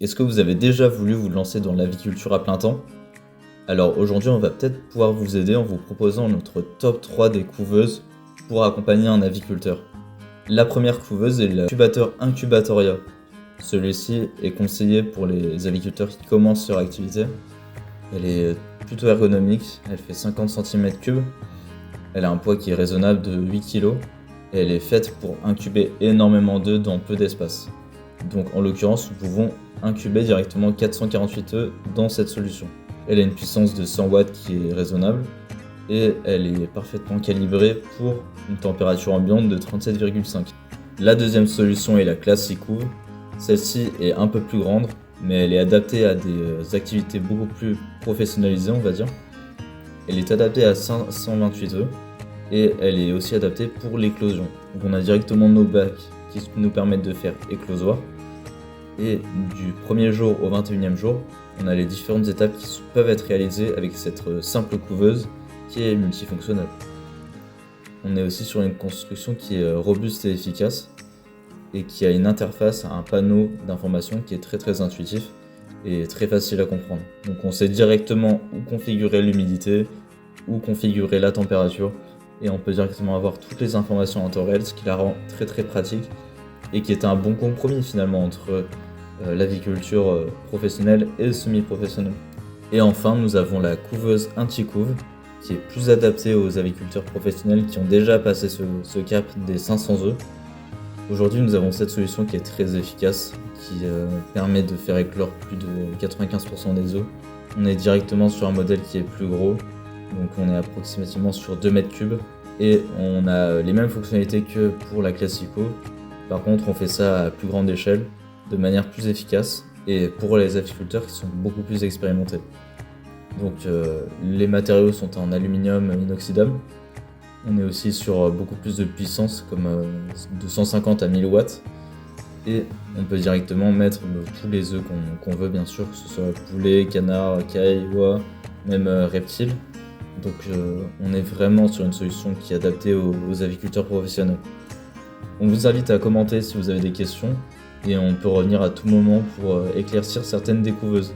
Est-ce que vous avez déjà voulu vous lancer dans l'aviculture à plein temps? Alors aujourd'hui, on va peut-être pouvoir vous aider en vous proposant notre top 3 des couveuses pour accompagner un aviculteur. La première couveuse est l'incubateur Incubatoria. Celui-ci est conseillé pour les aviculteurs qui commencent leur activité. Elle est plutôt ergonomique, elle fait 50 cm3, elle a un poids qui est raisonnable de 8 kg et elle est faite pour incuber énormément d'œufs dans peu d'espace. Donc en l'occurrence, nous pouvons incuber directement 448 œufs dans cette solution. Elle a une puissance de 100 watts qui est raisonnable et elle est parfaitement calibrée pour une température ambiante de 37,5. La deuxième solution est la Classicouve. Celle-ci est un peu plus grande, mais elle est adaptée à des activités beaucoup plus professionnalisées, on va dire. Elle est adaptée à 528 œufs et elle est aussi adaptée pour l'éclosion. Donc on a directement nos bacs qui nous permettent de faire éclosoir. Et du premier jour au 21e jour, on a les différentes étapes qui peuvent être réalisées avec cette simple couveuse qui est multifonctionnelle. On est aussi sur une construction qui est robuste et efficace et qui a une interface à un panneau d'information qui est très intuitif et très facile à comprendre. Donc on sait directement où configurer l'humidité, où configurer la température et on peut directement avoir toutes les informations en temps réel, ce qui la rend très pratique et qui est un bon compromis finalement entre l'aviculture professionnelle et semi-professionnelle. Et enfin, nous avons la couveuse Inticouve, qui est plus adaptée aux aviculteurs professionnels qui ont déjà passé ce cap des 500 œufs. Aujourd'hui, nous avons cette solution qui est très efficace, qui permet de faire éclore plus de 95% des œufs. On est directement sur un modèle qui est plus gros, donc on est approximativement sur 2 mètres cubes et on a les mêmes fonctionnalités que pour la Classicouve. Par contre, on fait ça à plus grande échelle, de manière plus efficace et pour les aviculteurs qui sont beaucoup plus expérimentés. Donc les matériaux sont en aluminium inoxydable. On est aussi sur beaucoup plus de puissance, comme de 150 à 1000 watts. Et on peut directement mettre tous les œufs qu'on veut, bien sûr, que ce soit poulet, canard, caille, oie, même reptiles. Donc on est vraiment sur une solution qui est adaptée aux aviculteurs professionnels. On vous invite à commenter si vous avez des questions et on peut revenir à tout moment pour éclaircir certaines des couveuses.